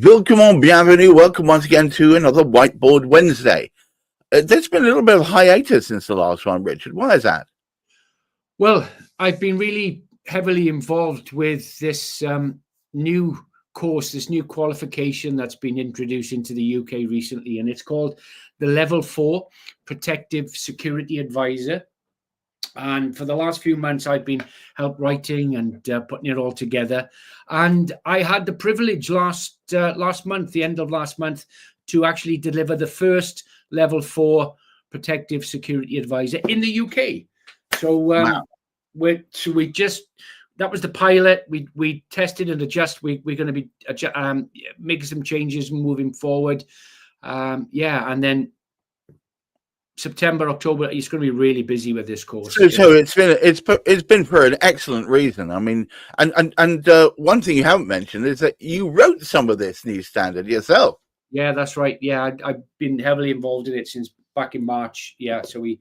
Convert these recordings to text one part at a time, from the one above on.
Bienvenue. Welcome once again to another Whiteboard Wednesday. There's been a little bit of hiatus since the last one, Richard. Why is that? Well, I've been really heavily involved with this new course, this new qualification that's been introduced into the UK recently, and it's called the Level 4 Protective Security Advisor. And for the last few months, I've been help writing and putting it all together. And I had the privilege last month, the end of last month, to actually deliver the first Level 4 Protective Security Advisor in the UK. So Wow. That was the pilot. We tested and adjust. We're going to be making some changes moving forward. And then September, October, it's going to be really busy with this course. So it's been for an excellent reason. I mean, and one thing you haven't mentioned is that you wrote some of this new standard yourself. Yeah, that's right. Yeah, I've been heavily involved in it since back in March. Yeah, so we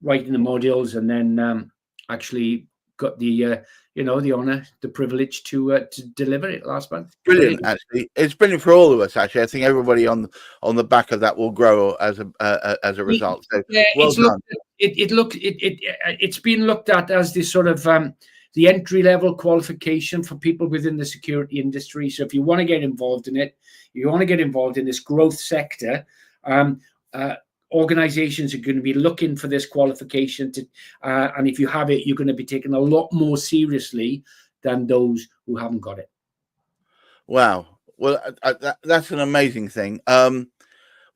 writing the modules and then actually got the the honor, the privilege to deliver it last month. Brilliant, actually. It's brilliant for all of us. Actually, I think everybody on the back of that will grow as a result. So, yeah, well done. It's been looked at as this sort of the entry level qualification for people within the security industry. So, if you want to get involved in it, you want to get involved in this growth sector. Organizations are going to be looking for this qualification and if you have it, you're going to be taken a lot more seriously than those who haven't got it. Wow. Well, that's an amazing thing. Well,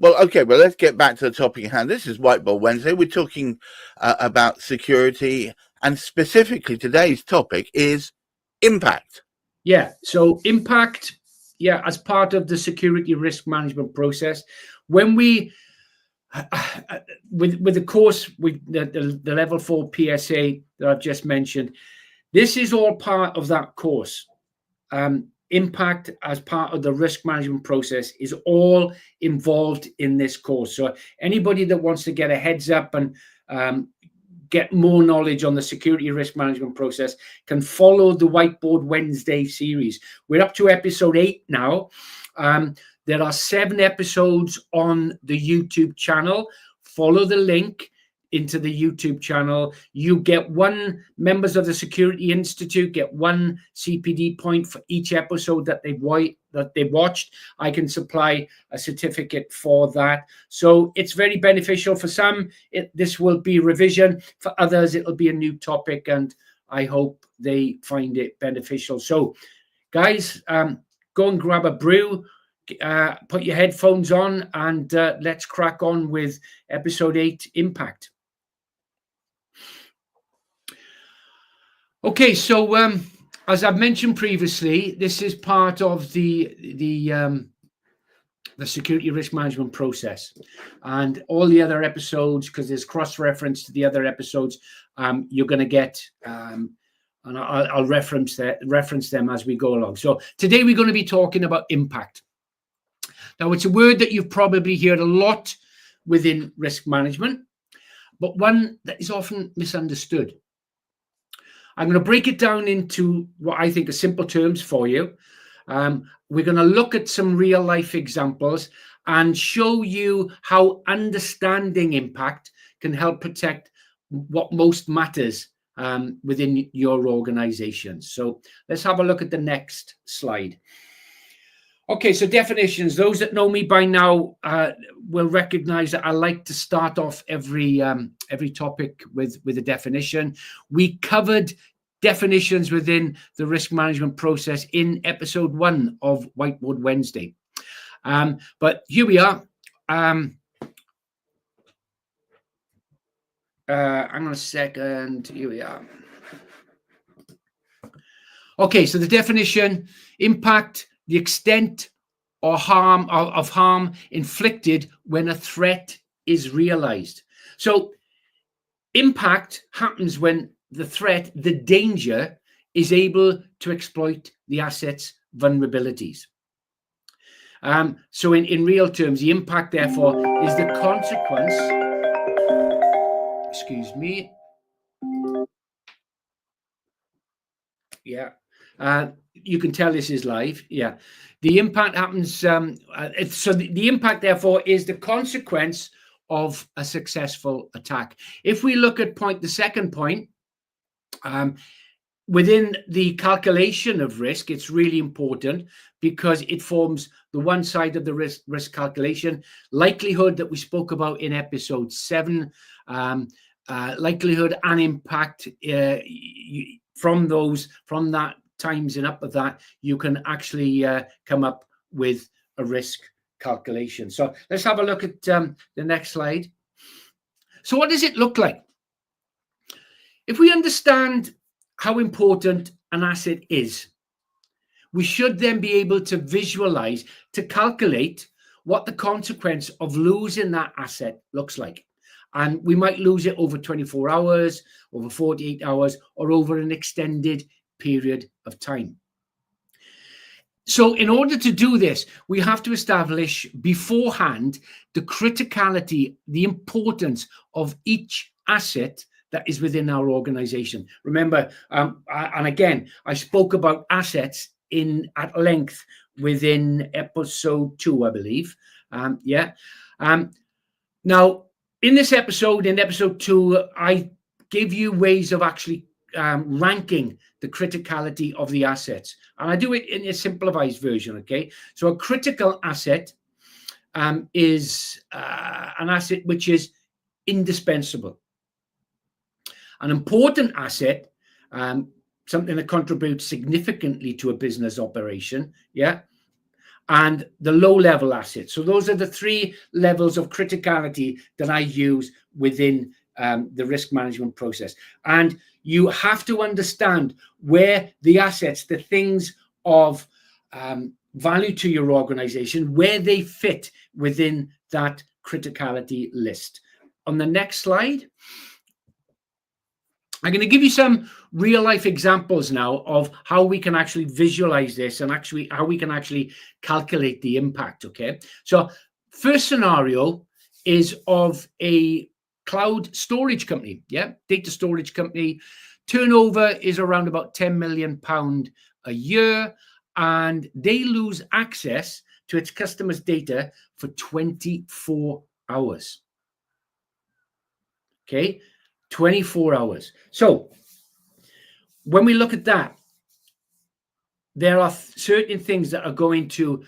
okay, well, let's get back to the topic at hand. This is Whiteboard Wednesday. We're talking about security, and specifically today's topic is impact. Yeah, so impact, as part of the security risk management process. When we with the course, with the Level 4 PSA that I've just mentioned, this is all part of that course. Impact as part of the risk management process is all involved in this course. So anybody that wants to get a heads up and get more knowledge on the security risk management process can follow the Whiteboard Wednesday series. We're up to episode 8 now. There are 7 episodes on the YouTube channel. Follow the link into the YouTube channel. You get members of the Security Institute get 1 CPD point for each episode that they've watched. I can supply a certificate for that. So it's very beneficial. For some, this will be revision. For others, it'll be a new topic, and I hope they find it beneficial. So, guys, go and grab a brew. Put your headphones on and let's crack on with episode 8, Impact. Okay, so as I've mentioned previously, this is part of the security risk management process, and all the other episodes, because there's cross-reference to the other episodes, you're going to get, and I'll reference them as we go along. So today we're going to be talking about impact. Now, it's a word that you've probably heard a lot within risk management, but one that is often misunderstood. I'm going to break it down into what I think are simple terms for you. We're going to look at some real life examples and show you how understanding impact can help protect what most matters within your organization. So let's have a look at the next slide. Okay, so definitions. Those that know me by now will recognize that I like to start off every topic with a definition. We covered definitions within the risk management process in episode 1 of Whiteboard Wednesday. But here we are. Hang on a second. Here we are. Okay, so the definition: impact, the extent or harm of harm inflicted when a threat is realized. So impact happens when the threat, the danger, is able to exploit the asset's vulnerabilities. So in real terms, the impact, therefore, is the consequence. Excuse me. Yeah. You can tell this is live. Yeah. The impact happens. So the impact, therefore, is the consequence of a successful attack. If we look at the second point, within the calculation of risk, it's really important because it forms the one side of the risk calculation. Likelihood that we spoke about in episode 7, likelihood and impact from that times and up of that, you can actually come up with a risk calculation. So let's have a look at the next slide. So what does it look like? If we understand how important an asset is, we should then be able to visualize, to calculate what the consequence of losing that asset looks like. And we might lose it over 24 hours, over 48 hours, or over an extended period of time. So in order to do this, we have to establish beforehand the criticality, the importance of each asset that is within our organization. Remember, and again, I spoke about assets at length within episode 2, I believe. Now, in this episode, in episode 2, I give you ways of actually ranking the criticality of the assets. And I do it in a simplified version, okay? So a critical asset is an asset which is indispensable. An important asset, something that contributes significantly to a business operation, and the low-level assets. So those are the 3 levels of criticality that I use within the risk management process. And you have to understand where the assets, the things of value to your organization, where they fit within that criticality list. On the next slide, I'm going to give you some real life examples now of how we can actually visualize this and actually how we can actually calculate the impact. Okay. So first scenario is of a cloud storage company. Data storage company. Turnover is around about £10 million a year, and they lose access to its customers' data for 24 hours. Okay. 24 hours. So when we look at that, there are certain things that are going to,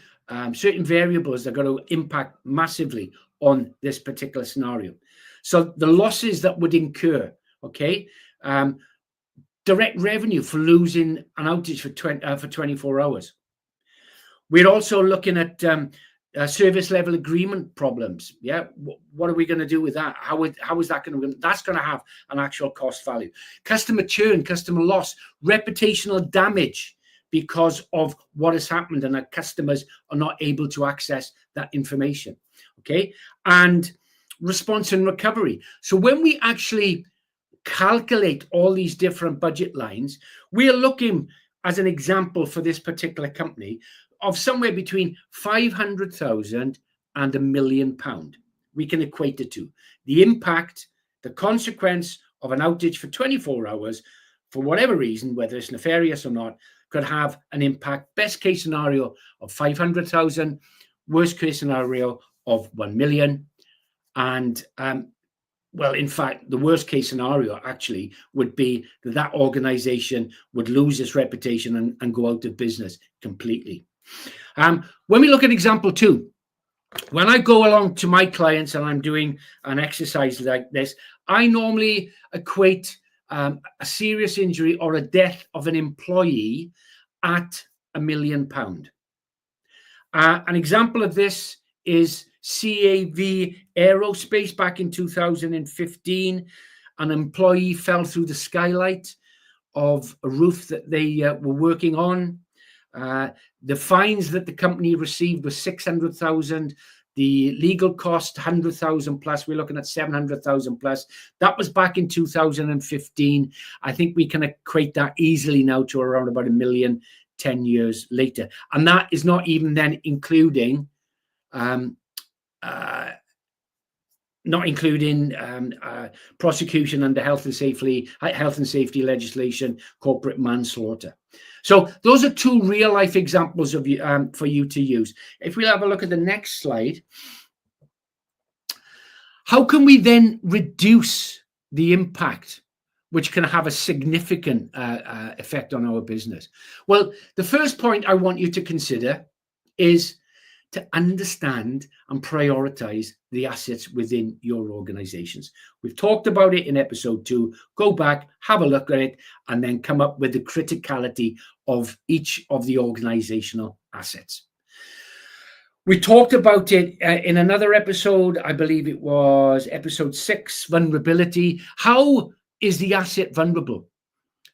certain variables that are going to impact massively on this particular scenario. So the losses that would incur, okay, direct revenue for losing an outage for 24 hours. We're also looking at service level agreement problems. What are we going to do with that? How is that going to? That's going to have an actual cost value. Customer churn, customer loss, reputational damage because of what has happened, and our customers are not able to access that information. Okay, and response and recovery. So when we actually calculate all these different budget lines, we are looking, as an example for this particular company, of somewhere between 500,000 and £1 million. We can equate it to the impact, the consequence of an outage for 24 hours, for whatever reason, whether it's nefarious or not, could have an impact. Best case scenario of 500,000, worst case scenario of 1 million. And well, in fact, the worst case scenario actually would be that organization would lose its reputation and go out of business completely. When we look at example 2, when I go along to my clients and I'm doing an exercise like this, I normally equate a serious injury or a death of an employee at £1 million. An example of this is CAV Aerospace back in 2015. An employee fell through the skylight of a roof that they were working on. The fines that the company received were 600,000. The legal cost 100,000 plus. We're looking at 700,000 plus. That was back in 2015. I think we can equate that easily now to around about £1 million 10 years later, and that is not even then including prosecution under health and safety legislation, corporate manslaughter. So those are two real life examples of you for you to use. If we have a look at the next slide, how can we then reduce the impact which can have a significant effect on our business? Well, the first point I want you to consider is to understand and prioritize the assets within your organizations. We've talked about it in episode 2. Go back, have a look at it, and then come up with the criticality of each of the organizational assets. We talked about it in another episode. I believe it was episode 6, vulnerability. How is the asset vulnerable?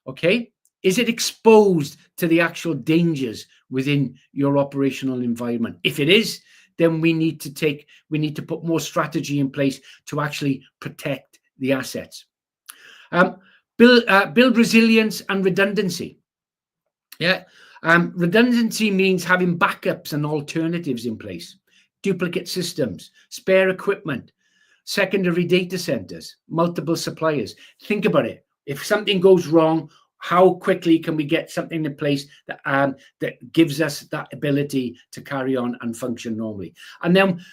Okay. Is it exposed to the actual dangers within your operational environment? If it is, then we need to put more strategy in place to actually protect the assets. Build resilience and redundancy. Yeah. Redundancy means having backups and alternatives in place, duplicate systems, spare equipment, secondary data centers, multiple suppliers. Think about it. If something goes wrong, how quickly can we get something in place that gives us that ability to carry on and function normally? And then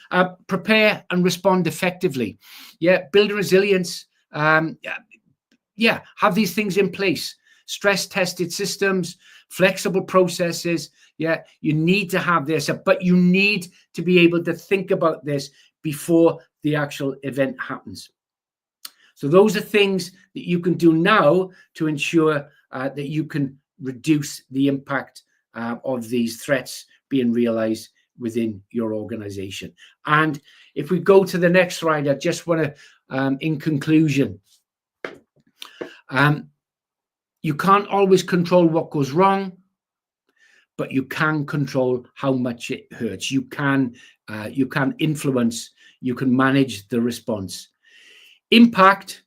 prepare and respond effectively. Yeah, build resilience. Have these things in place. Stress tested systems, flexible processes. Yeah, you need to have this, but you need to be able to think about this before the actual event happens. So those are things that you can do now to ensure that you can reduce the impact of these threats being realized within your organization. And if we go to the next slide, I just want to, in conclusion, you can't always control what goes wrong, but you can control how much it hurts. You can influence, you can manage the response. Impact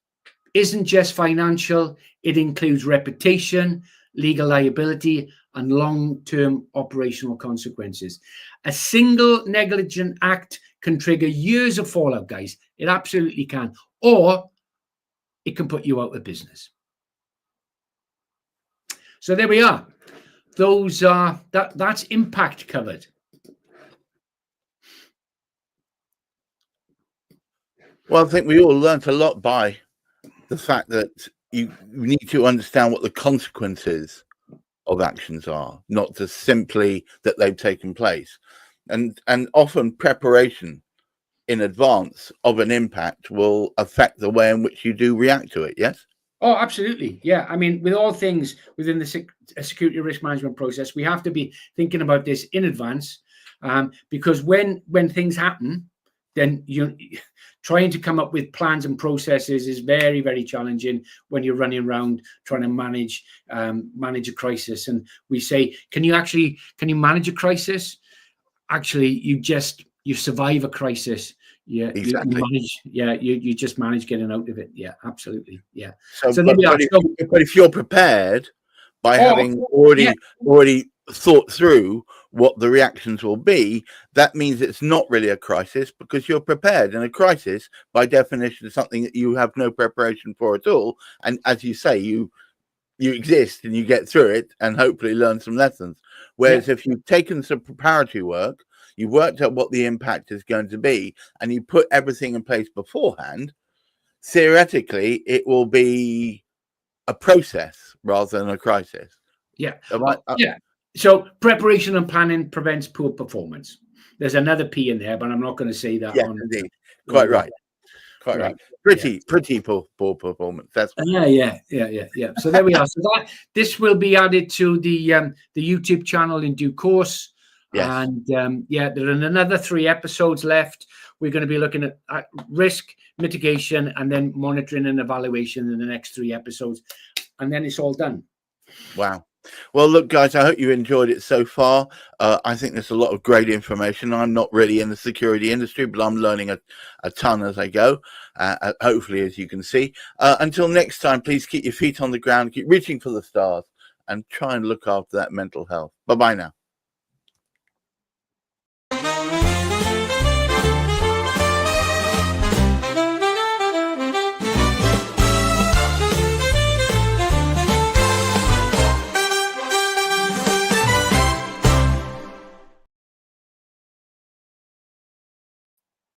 isn't just financial, it includes reputation, legal liability, and long-term operational consequences. A single negligent act can trigger years of fallout, guys. It absolutely can. Or it can put you out of business. So there we are. Those are that's impact covered. Well, I think we all learnt a lot by the fact that you need to understand what the consequences of actions are, not just simply that they've taken place. And often preparation in advance of an impact will affect the way in which you do react to it, yes? Oh, absolutely. Yeah. I mean, with all things within the security risk management process, we have to be thinking about this in advance, because when things happen, then you're trying to come up with plans and processes is very, very challenging when you're running around trying to manage a crisis. And we say, can you manage a crisis? Actually, you survive a crisis. Yeah, exactly. You just manage getting out of it. Yeah, absolutely. Yeah. So but if you're prepared by having already thought through what the reactions will be, that means it's not really a crisis because you're prepared. And a crisis, by definition, is something that you have no preparation for at all. And as you say, you exist and you get through it and hopefully learn some lessons. Whereas if you've taken some preparatory work, you worked out what the impact is going to be, and you put everything in place beforehand, theoretically, it will be a process rather than a crisis. Yeah. So preparation and planning prevents poor performance. There's another P in there, but I'm not going to say that. Yeah, indeed. Quite right. Quite right. Pretty poor performance. That's yeah. So there we are. So this will be added to the YouTube channel in due course. Yes. And there are another 3 episodes left. We're going to be looking at risk mitigation and then monitoring and evaluation in the next 3 episodes. And then it's all done. Wow. Well, look, guys, I hope you enjoyed it so far. I think there's a lot of great information. I'm not really in the security industry, but I'm learning a ton as I go, hopefully, as you can see. Until next time, please keep your feet on the ground, keep reaching for the stars, and try and look after that mental health. Bye-bye now.